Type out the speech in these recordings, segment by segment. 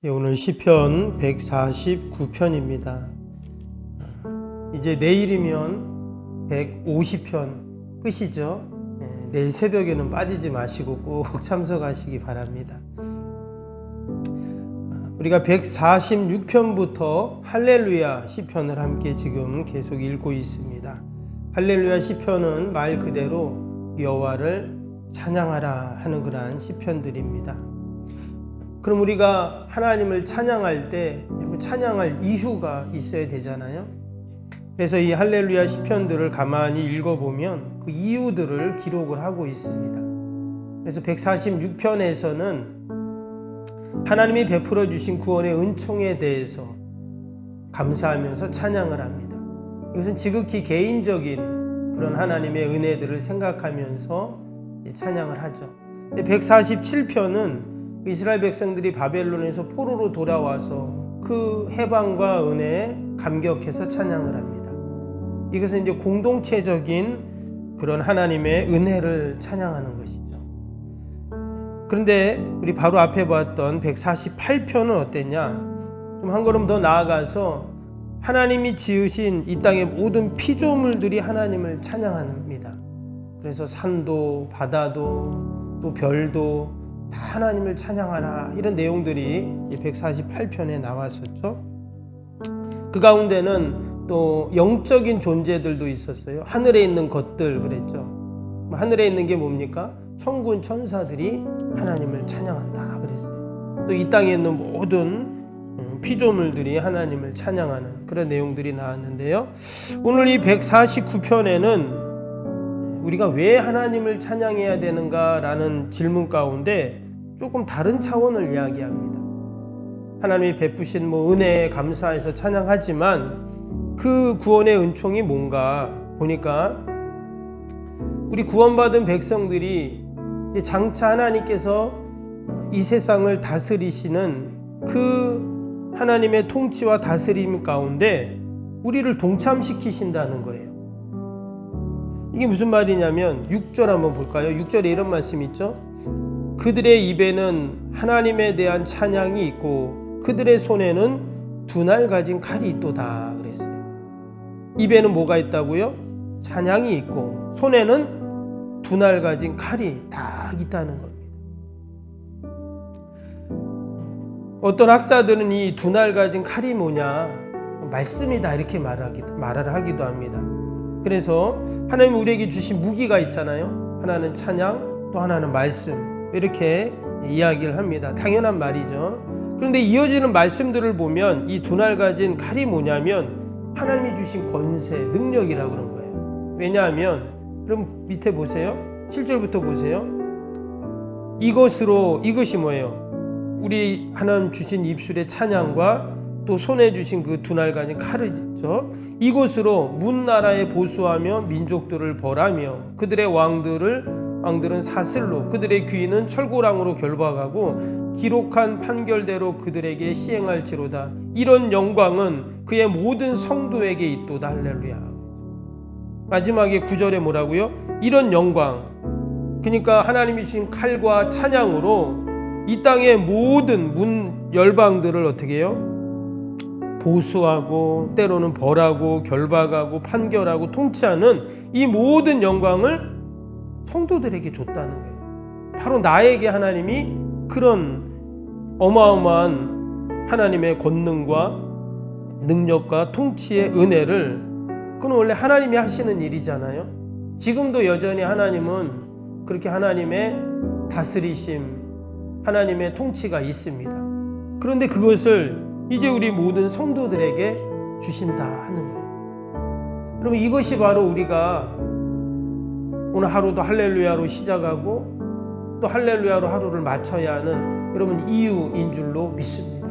오늘 시편 149편입니다. 이제 내일이면 150편 끝이죠. 내일 새벽에는 빠지지 마시고 꼭 참석하시기 바랍니다. 우리가 146편부터 할렐루야 시편을 함께 지금 계속 읽고 있습니다. 할렐루야 시편은 말 그대로 여호와를 찬양하라 하는 그러한 시편들입니다. 그럼 우리가 하나님을 찬양할 때 찬양할 이유가 있어야 되잖아요. 그래서 이 할렐루야 시편들을 가만히 읽어보면 그 이유들을 기록을 하고 있습니다. 그래서 146편에서는 하나님이 베풀어 주신 구원의 은총에 대해서 감사하면서 찬양을 합니다. 이것은 지극히 개인적인 그런 하나님의 은혜들을 생각하면서 찬양을 하죠. 147편은 이스라엘 백성들이 바벨론에서 포로로 돌아와서 그 해방과 은혜에 감격해서 찬양을 합니다. 이것은 이제 공동체적인 그런 하나님의 은혜를 찬양하는 것이죠. 그런데 우리 바로 앞에 봤던 148편은 어땠냐? 좀 한 걸음 더 나아가서 하나님이 지으신 이 땅의 모든 피조물들이 하나님을 찬양합니다. 그래서 산도 바다도 또 별도 다 하나님을 찬양하라 이런 내용들이 148편에 나왔었죠. 그 가운데는 또 영적인 존재들도 있었어요. 하늘에 있는 것들 그랬죠. 하늘에 있는 게 뭡니까? 천군 천사들이 하나님을 찬양한다 그랬어요. 또 이 땅에 있는 모든 피조물들이 하나님을 찬양하는 그런 내용들이 나왔는데요. 오늘 이 149편에는 우리가 왜 하나님을 찬양해야 되는가라는 질문 가운데 조금 다른 차원을 이야기합니다. 하나님이 베푸신 은혜에 감사해서 찬양하지만 그 구원의 은총이 뭔가 보니까 우리 구원받은 백성들이 장차 하나님께서 이 세상을 다스리시는 그 하나님의 통치와 다스림 가운데 우리를 동참시키신다는 거예요. 이게 무슨 말이냐면 6절 한번 볼까요? 6절에 이런 말씀이 있죠. 그들의 입에는 하나님에 대한 찬양이 있고 그들의 손에는 두 날 가진 칼이 있도다 그랬어요. 입에는 뭐가 있다고요? 찬양이 있고 손에는 두 날 가진 칼이 딱 있다는 겁니다. 어떤 학자들은 이 두 날 가진 칼이 뭐냐? 말씀이다 이렇게 말을 하기도 합니다. 그래서 하나님 우리에게 주신 무기가 있잖아요. 하나는 찬양, 또 하나는 말씀 이렇게 이야기를 합니다. 당연한 말이죠. 그런데 이어지는 말씀들을 보면 이 두 날 가진 칼이 뭐냐면 하나님이 주신 권세, 능력이라고 그런 거예요. 왜냐하면 그럼 밑에 보세요. 7절부터 보세요. 이것이 뭐예요? 우리 하나님 주신 입술의 찬양과 또 손에 주신 그 두 날 가진 칼을 있죠. 이곳으로 문 나라에 보수하며 민족들을 벌하며 그들의 왕들은 사슬로 그들의 귀인은 철고랑으로 결박하고 기록한 판결대로 그들에게 시행할지로다. 이런 영광은 그의 모든 성도에게 있도다. 할렐루야. 마지막에 9절에 뭐라고요? 이런 영광. 그러니까 하나님이 주신 칼과 찬양으로 이 땅의 모든 문 열방들을 어떻게 해요? 보수하고 때로는 벌하고 결박하고 판결하고 통치하는 이 모든 영광을 성도들에게 줬다는 거예요. 바로 나에게 하나님이 그런 어마어마한 하나님의 권능과 능력과 통치의 은혜를 그건 원래 하나님이 하시는 일이잖아요. 지금도 여전히 하나님은 그렇게 하나님의 다스리심 하나님의 통치가 있습니다. 그런데 그것을 이제 우리 모든 성도들에게 주신다 하는 거예요. 여러분 이것이 바로 우리가 오늘 하루도 할렐루야로 시작하고 또 할렐루야로 하루를 마쳐야 하는 여러분 이유인 줄로 믿습니다.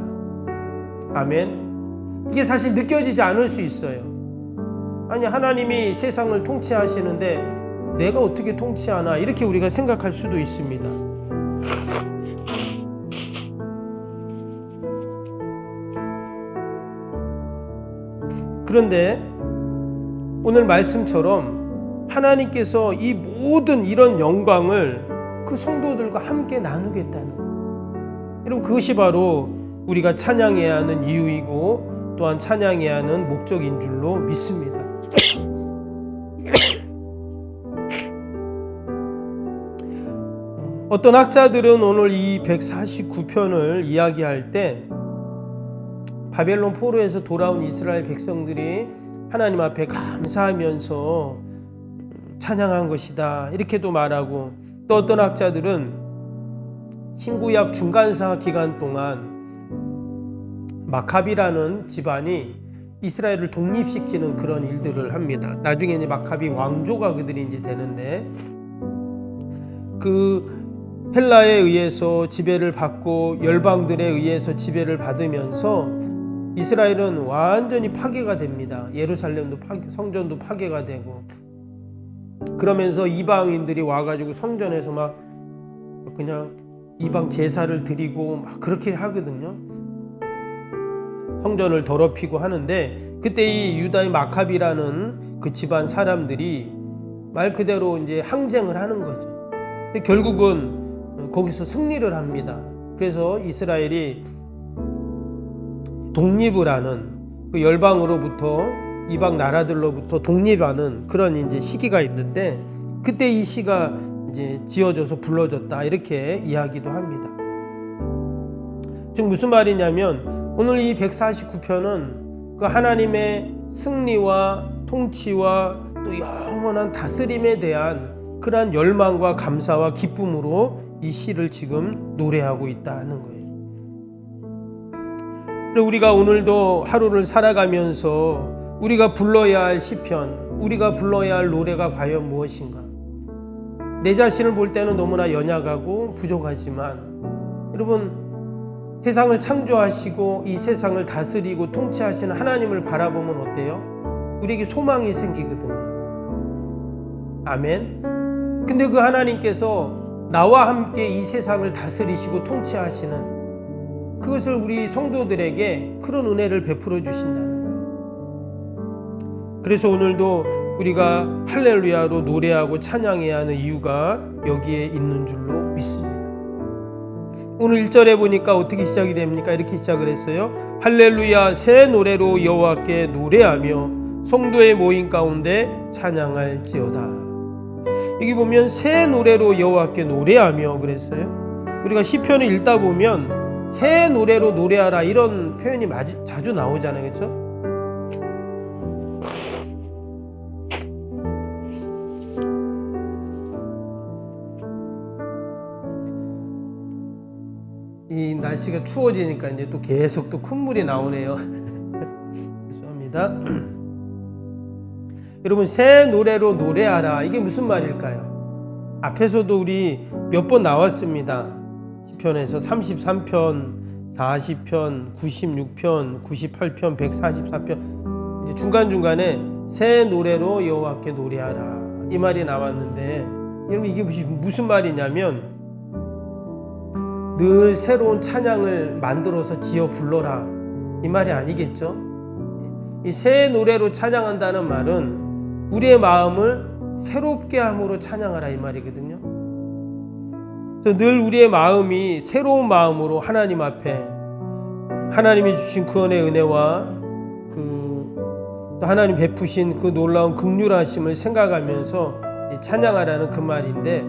아멘. 이게 사실 느껴지지 않을 수 있어요. 아니 하나님이 세상을 통치하시는데 내가 어떻게 통치하나 이렇게 우리가 생각할 수도 있습니다. 그런데 오늘 말씀처럼 하나님께서 이 모든 이런 영광을 그 성도들과 함께 나누겠다는 거예요. 여러분 그것이 바로 우리가 찬양해야 하는 이유이고 또한 찬양해야 하는 목적인 줄로 믿습니다. 어떤 학자들은 오늘 이 149편을 이야기할 때 바벨론 포로에서 돌아온 이스라엘 백성들이 하나님 앞에 감사하면서 찬양한 것이다 이렇게도 말하고, 또 어떤 학자들은 신구약 중간사 기간 동안 마카비라는 집안이 이스라엘을 독립시키는 그런 일들을 합니다. 나중에 이제 마카비 왕조가 그들이 이제 되는데, 그 헬라에 의해서 지배를 받고 열방들에 의해서 지배를 받으면서 이스라엘은 완전히 파괴가 됩니다. 예루살렘도 성전도 파괴가 되고, 그러면서 이방인들이 와가지고 성전에서 막 그냥 이방 제사를 드리고 막 그렇게 하거든요. 성전을 더럽히고 하는데, 그때 이 유다의 마카비라는 그 집안 사람들이 말 그대로 이제 항쟁을 하는 거죠. 근데 결국은 거기서 승리를 합니다. 그래서 이스라엘이 독립을 하는, 그 열방으로부터 이방 나라들로부터 독립하는 그런 이제 시기가 있는데, 그때 이 시가 이제 지어져서 불러졌다 이렇게 이야기도 합니다. 즉 무슨 말이냐면, 오늘 이 149편은 그 하나님의 승리와 통치와 또 영원한 다스림에 대한 그러한 열망과 감사와 기쁨으로 이 시를 지금 노래하고 있다는 거예요. 그리고 우리가 오늘도 하루를 살아가면서 우리가 불러야 할 시편, 우리가 불러야 할 노래가 과연 무엇인가? 내 자신을 볼 때는 너무나 연약하고 부족하지만, 여러분 세상을 창조하시고 이 세상을 다스리고 통치하시는 하나님을 바라보면 어때요? 우리에게 소망이 생기거든요. 아멘. 근데 그 하나님께서 나와 함께 이 세상을 다스리시고 통치하시는, 그것을 우리 성도들에게 그런 은혜를 베풀어 주신다는 거예요. 그래서 오늘도 우리가 할렐루야로 노래하고 찬양해야 하는 이유가 여기에 있는 줄로 믿습니다. 오늘 1절에 보니까 어떻게 시작이 됩니까? 이렇게 시작을 했어요. 할렐루야, 새 노래로 여호와께 노래하며 성도의 모임 가운데 찬양할지어다. 여기 보면 새 노래로 여호와께 노래하며 그랬어요. 우리가 시편을 읽다 보면 새 노래로 노래하라 이런 표현이 자주 나오잖아요. 그렇죠? 이 날씨가 추워지니까 이제 또 계속 또 콧물이 나오네요. 죄송합니다. 여러분, 새 노래로 노래하라, 이게 무슨 말일까요? 앞에서도 우리 몇 번 나왔습니다. 시편에서 33편, 40편, 96편, 98편, 144편, 이제 중간중간에 새 노래로 여호와께 노래하라 이 말이 나왔는데, 여러분 이게 무슨 말이냐면, 늘 새로운 찬양을 만들어서 지어 불러라 이 말이 아니겠죠? 이 새 노래로 찬양한다는 말은 우리의 마음을 새롭게 함으로 찬양하라 이 말이거든요. 그래서 늘 우리의 마음이 새로운 마음으로 하나님 앞에, 하나님이 주신 구원의 은혜와 또 하나님 베푸신 그 놀라운 긍휼하심을 생각하면서 찬양하라는 그 말인데,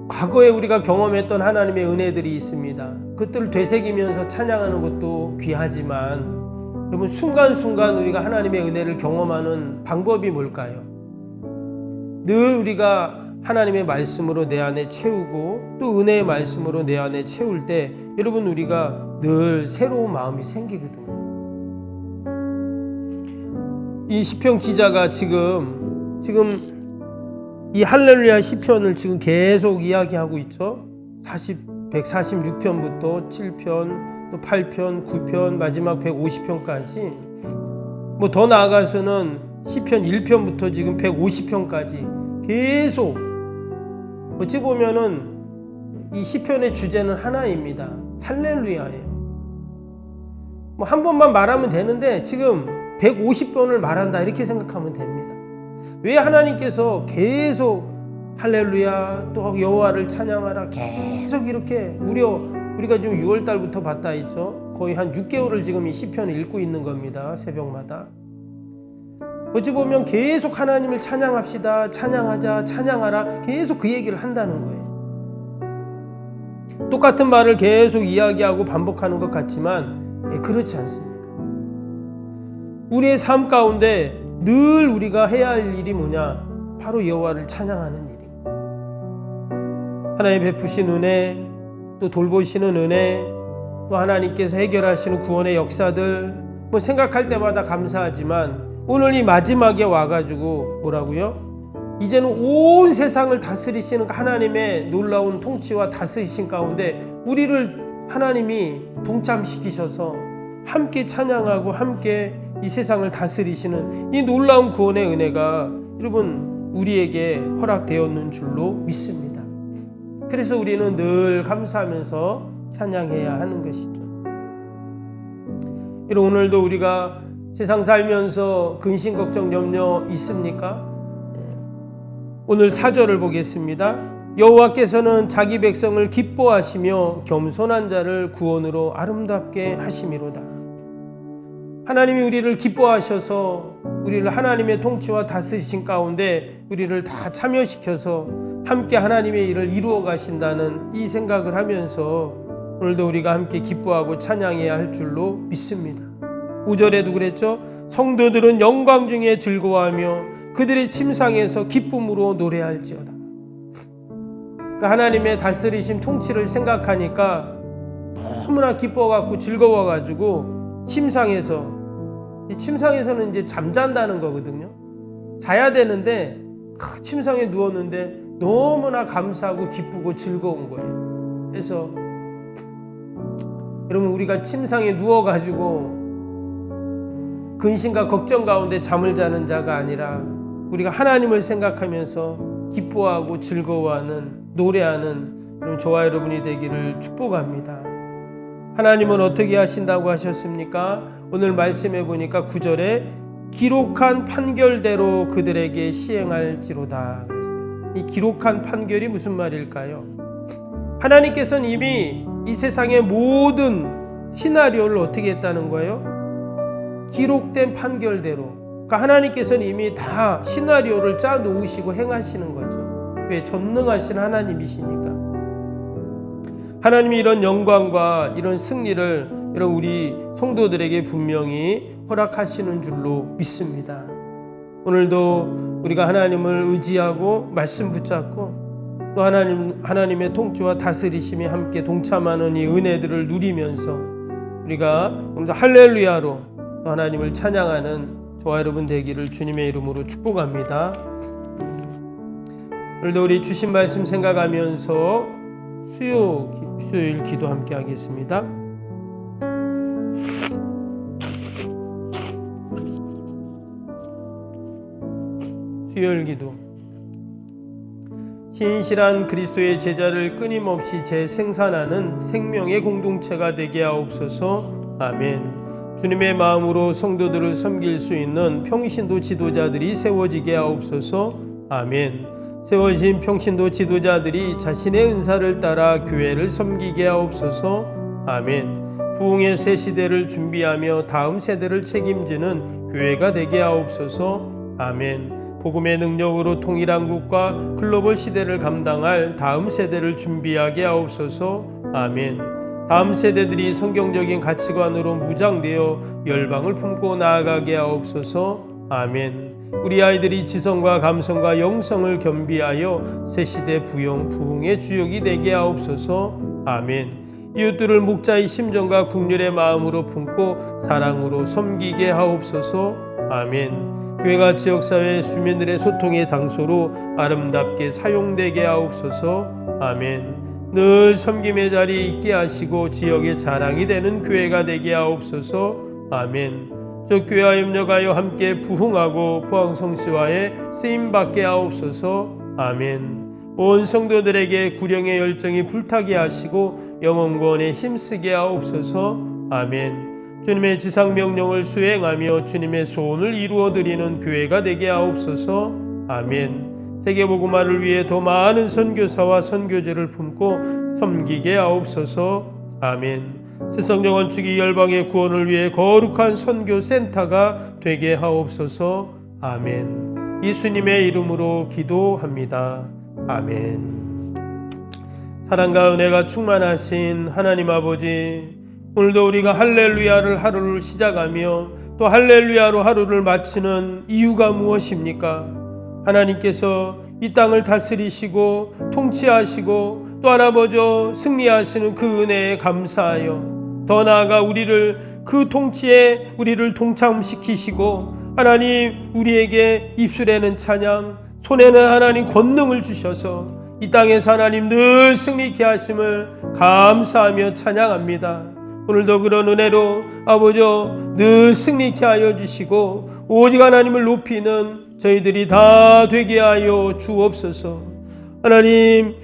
과거에 우리가 경험했던 하나님의 은혜들이 있습니다. 그것들을 되새기면서 찬양하는 것도 귀하지만, 여러분 순간순간 우리가 하나님의 은혜를 경험하는 방법이 뭘까요? 늘 우리가 하나님의 말씀으로 내 안에 채우고 또 은혜의 말씀으로 내 안에 채울 때, 여러분 우리가 늘 새로운 마음이 생기거든요. 이 시편 기자가 지금 이 할렐루야 시편을 지금 계속 이야기하고 있죠. 146편부터 7편, 또 8편, 9편, 마지막 150편까지, 뭐 더 나아가서는 시편 1편부터 지금 150편까지 계속, 어찌 보면은 이 시편의 주제는 하나입니다. 할렐루야예요. 뭐 한 번만 말하면 되는데 지금 150번을 말한다 이렇게 생각하면 됩니다. 왜 하나님께서 계속 할렐루야, 또 여호와를 찬양하라, 계속 이렇게 무려 우리가 지금 6월 달부터 봤다 했죠. 거의 한 6개월을 지금 이 시편을 읽고 있는 겁니다. 새벽마다. 어찌 보면 계속 하나님을 찬양합시다, 찬양하자, 찬양하라, 계속 그 얘기를 한다는 거예요. 똑같은 말을 계속 이야기하고 반복하는 것 같지만 그렇지 않습니다. 우리의 삶 가운데 늘 우리가 해야 할 일이 뭐냐? 바로 여호와를 찬양하는 일입니다. 하나님 베푸신 은혜, 또 돌보시는 은혜, 또 하나님께서 해결하시는 구원의 역사들 생각할 때마다 감사하지만 오늘 이 마지막에 와가지고 뭐라고요? 이제는 온 세상을 다스리시는 하나님의 놀라운 통치와 다스리신 가운데 우리를 하나님이 동참시키셔서 함께 찬양하고 함께 이 세상을 다스리시는 이 놀라운 구원의 은혜가 여러분 우리에게 허락되었는 줄로 믿습니다. 그래서 우리는 늘 감사하면서 찬양해야 하는 것이죠. 여러분 오늘도 우리가 세상 살면서 근심 걱정 염려 있습니까? 오늘 4절을 보겠습니다. 여호와께서는 자기 백성을 기뻐하시며 겸손한 자를 구원으로 아름답게 하심이로다. 하나님이 우리를 기뻐하셔서 우리를 하나님의 통치와 다스리신 가운데 우리를 다 참여시켜서 함께 하나님의 일을 이루어 가신다는 이 생각을 하면서 오늘도 우리가 함께 기뻐하고 찬양해야 할 줄로 믿습니다. 5절에도 그랬죠. 성도들은 영광 중에 즐거워하며 그들의 침상에서 기쁨으로 노래할지어다. 그러니까 하나님의 다스리심 통치를 생각하니까 너무나 기뻐갖고 즐거워가지고 침상에서는 이제 잠잔다는 거거든요. 자야 되는데 침상에 누웠는데 너무나 감사하고 기쁘고 즐거운 거예요. 그래서 여러분 우리가 침상에 누워가지고 근심과 걱정 가운데 잠을 자는 자가 아니라 우리가 하나님을 생각하면서 기뻐하고 즐거워하는 노래하는 저와 여러분이 되기를 축복합니다. 하나님은 어떻게 하신다고 하셨습니까? 오늘 말씀해 보니까 9절에 기록한 판결대로 그들에게 시행할지로다. 이 기록한 판결이 무슨 말일까요? 하나님께서는 이미 이 세상의 모든 시나리오를 어떻게 했다는 거예요? 기록된 판결대로. 그러니까 하나님께서는 이미 다 시나리오를 짜 놓으시고 행하시는 거죠. 왜? 전능하신 하나님이시니까. 하나님이 이런 영광과 이런 승리를 여러분 우리 성도들에게 분명히 허락하시는 줄로 믿습니다. 오늘도 우리가 하나님을 의지하고 말씀 붙잡고 또 하나님의 통치와 다스리심이 함께 동참하는 이 은혜들을 누리면서 우리가 오늘도 할렐루야로 또 하나님을 찬양하는 저와 여러분 되기를 주님의 이름으로 축복합니다. 오늘도 우리 주신 말씀 생각하면서 수요일 기도 함께 하겠습니다. 수요일 기도. 신실한 그리스도의 제자를 끊임없이 재생산하는 생명의 공동체가 되게 하옵소서. 아멘. 주님의 마음으로 성도들을 섬길 수 있는 평신도 지도자들이 세워지게 하옵소서. 아멘. 세워진 평신도 지도자들이 자신의 은사를 따라 교회를 섬기게 하옵소서. 아멘. 부흥의 새 시대를 준비하며 다음 세대를 책임지는 교회가 되게 하옵소서. 아멘. 복음의 능력으로 통일한국과 글로벌 시대를 감당할 다음 세대를 준비하게 하옵소서. 아멘. 다음 세대들이 성경적인 가치관으로 무장되어 열방을 품고 나아가게 하옵소서. 아멘. 우리 아이들이 지성과 감성과 영성을 겸비하여 새시대 부흥의 주역이 되게 하옵소서. 아멘. 이웃들을 목자의 심정과 국률의 마음으로 품고 사랑으로 섬기게 하옵소서. 아멘. 교회가 지역사회 주민들의 소통의 장소로 아름답게 사용되게 하옵소서. 아멘. 늘 섬김의 자리에 있게 하시고 지역의 자랑이 되는 교회가 되게 하옵소서. 아멘. 저 교회와 협력하여 함께 부흥하고 포항성시와의 쓰임받게 하옵소서. 아멘. 온 성도들에게 구령의 열정이 불타게 하시고 영혼구원에 힘쓰게 하옵소서. 아멘. 주님의 지상명령을 수행하며 주님의 소원을 이루어드리는 교회가 되게 하옵소서. 아멘. 세계복음화를 위해 더 많은 선교사와 선교제를 품고 섬기게 하옵소서. 아멘. 세상적 건축이 열방의 구원을 위해 거룩한 선교 센터가 되게 하옵소서. 아멘. 예수님의 이름으로 기도합니다. 아멘. 사랑과 은혜가 충만하신 하나님 아버지, 오늘도 우리가 할렐루야를 하루를 시작하며 또 할렐루야로 하루를 마치는 이유가 무엇입니까? 하나님께서 이 땅을 다스리시고 통치하시고 또 아버지 승리하시는 그 은혜에 감사하여 더 나아가 우리를 그 통치에 우리를 동참시키시고 하나님 우리에게 입술에는 찬양, 손에는 하나님 권능을 주셔서 이 땅에서 하나님 늘 승리케 하심을 감사하며 찬양합니다. 오늘도 그런 은혜로 아버지 늘 승리케 하여 주시고 오직 하나님을 높이는 저희들이 다 되게 하여 주옵소서. 하나님,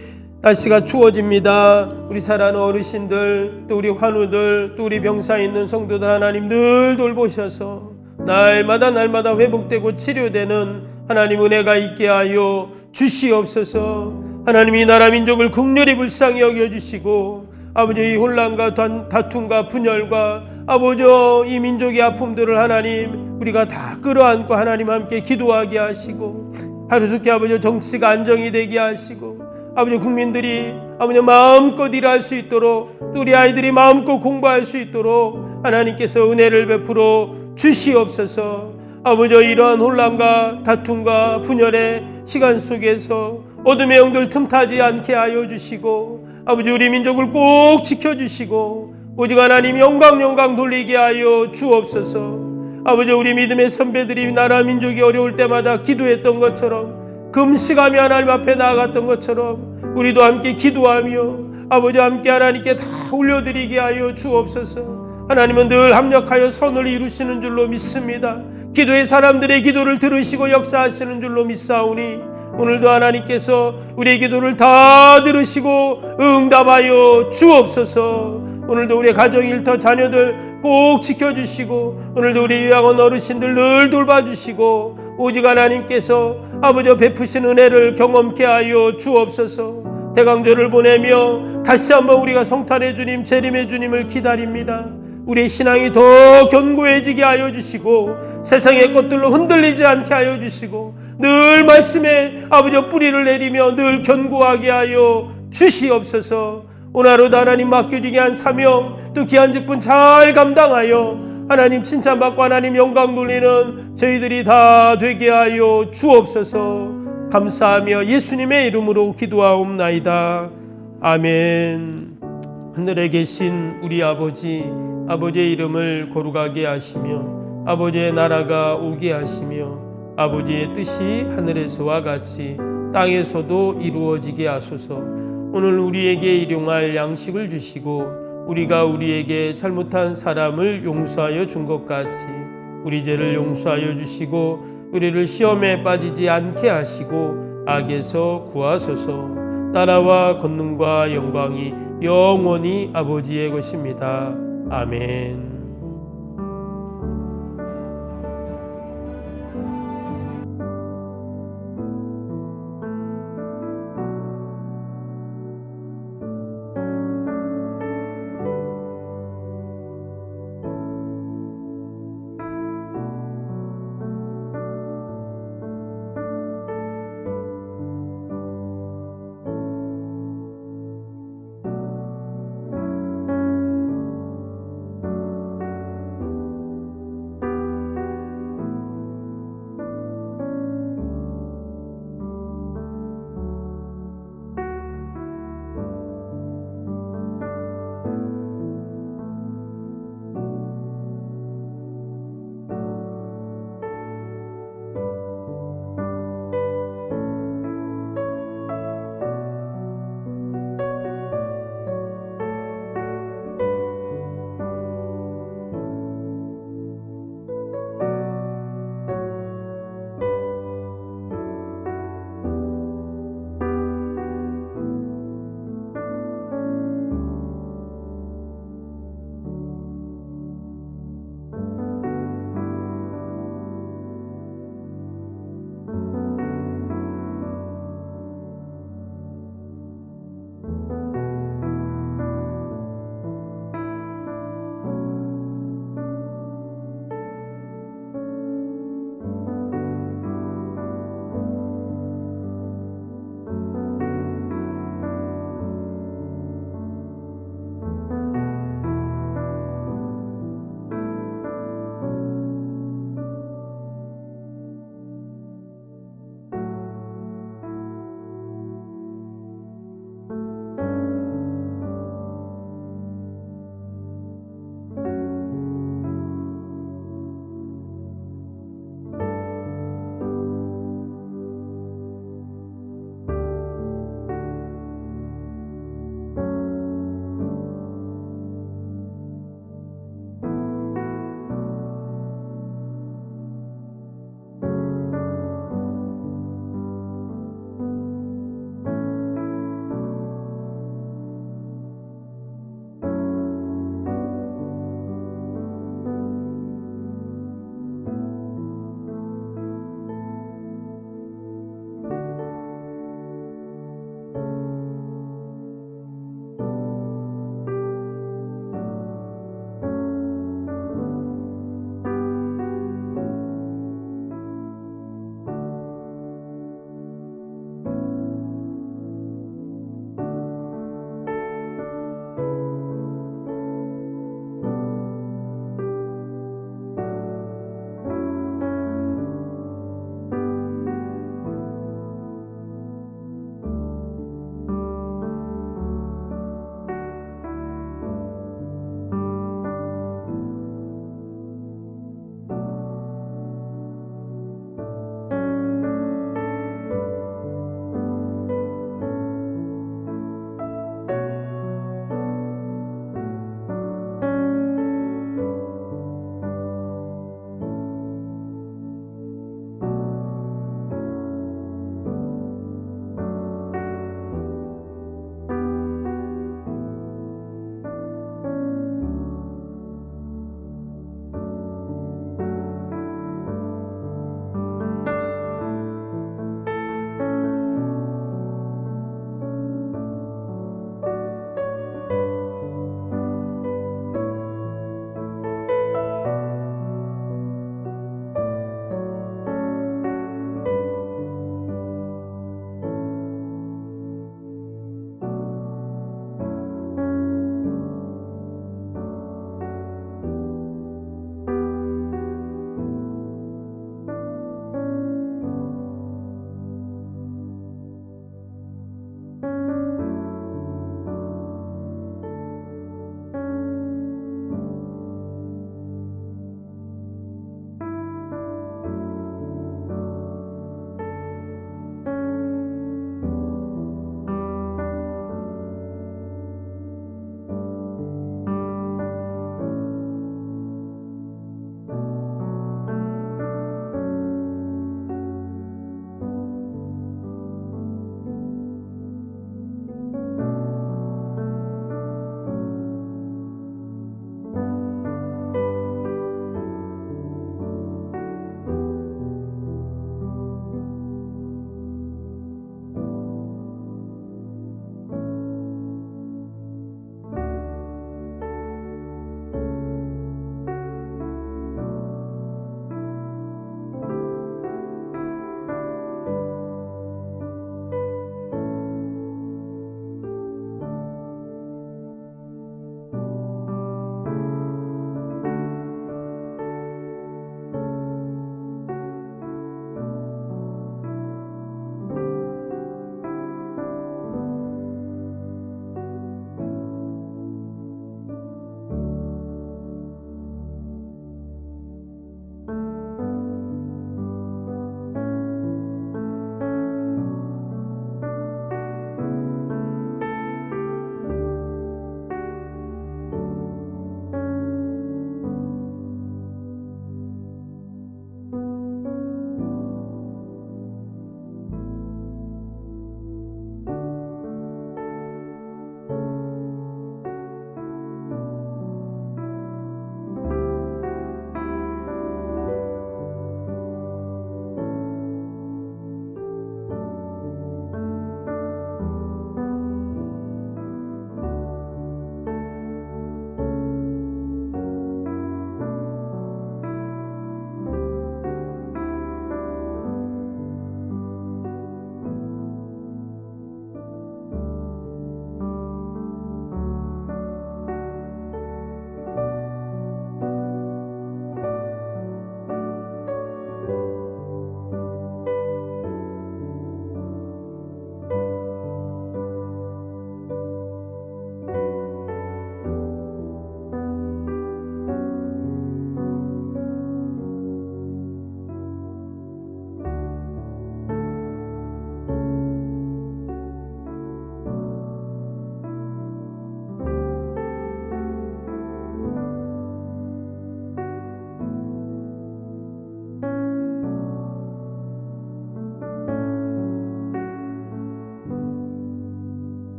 날씨가 추워집니다. 우리 사랑하는 어르신들, 또 우리 환우들, 또 우리 병사에 있는 성도들 하나님 늘 돌보셔서 날마다 회복되고 치료되는 하나님 은혜가 있게 하여 주시옵소서. 하나님 이 나라 민족을 긍휼히 불쌍히 여겨주시고 아버지 이 혼란과 다툼과 분열과 아버지 이 민족의 아픔들을 하나님 우리가 다 끌어안고 하나님 함께 기도하게 하시고 하루속히 아버지 정치가 안정이 되게 하시고 아버지 국민들이 아버지 마음껏 일할 수 있도록 또 우리 아이들이 마음껏 공부할 수 있도록 하나님께서 은혜를 베풀어 주시옵소서. 아버지 이러한 혼란과 다툼과 분열의 시간 속에서 어둠의 영들 틈타지 않게 하여 주시고 아버지 우리 민족을 꼭 지켜주시고 오직 하나님 영광 돌리게 하여 주옵소서. 아버지 우리 믿음의 선배들이 나라 민족이 어려울 때마다 기도했던 것처럼 금식하며 하나님 앞에 나아갔던 것처럼 우리도 함께 기도하며 아버지 함께 하나님께 다 올려드리게 하여 주옵소서. 하나님은 늘 합력하여 선을 이루시는 줄로 믿습니다. 기도의 사람들의 기도를 들으시고 역사하시는 줄로 믿사오니 오늘도 하나님께서 우리의 기도를 다 들으시고 응답하여 주옵소서. 오늘도 우리의 가정 일터 자녀들 꼭 지켜주시고 오늘도 우리 요양원 어르신들 늘 돌봐주시고 오직 하나님께서 아버지 베푸신 은혜를 경험케 하여 주옵소서. 대강절을 보내며 다시 한번 우리가 성탄의 주님 재림의 주님을 기다립니다. 우리의 신앙이 더 견고해지게 하여 주시고 세상의 것들로 흔들리지 않게 하여 주시고 늘 말씀에 아버지 뿌리를 내리며 늘 견고하게 하여 주시옵소서. 오늘 하루도 하나님 맡겨지게 한 사명 또 귀한 직분 잘 감당하여 하나님 칭찬받고 하나님 영광 돌리는 저희들이 다 되게 하여 주옵소서. 감사하며 예수님의 이름으로 기도하옵나이다. 아멘. 하늘에 계신 우리 아버지의 이름을 거룩하게 하시며 아버지의 나라가 오게 하시며 아버지의 뜻이 하늘에서와 같이 땅에서도 이루어지게 하소서. 오늘 우리에게 일용할 양식을 주시고 우리가 우리에게 잘못한 사람을 용서하여 준 것 같이 우리 죄를 용서하여 주시고 우리를 시험에 빠지지 않게 하시고 악에서 구하소서. 나라와 권능과 영광이 영원히 아버지의 것입니다. 아멘.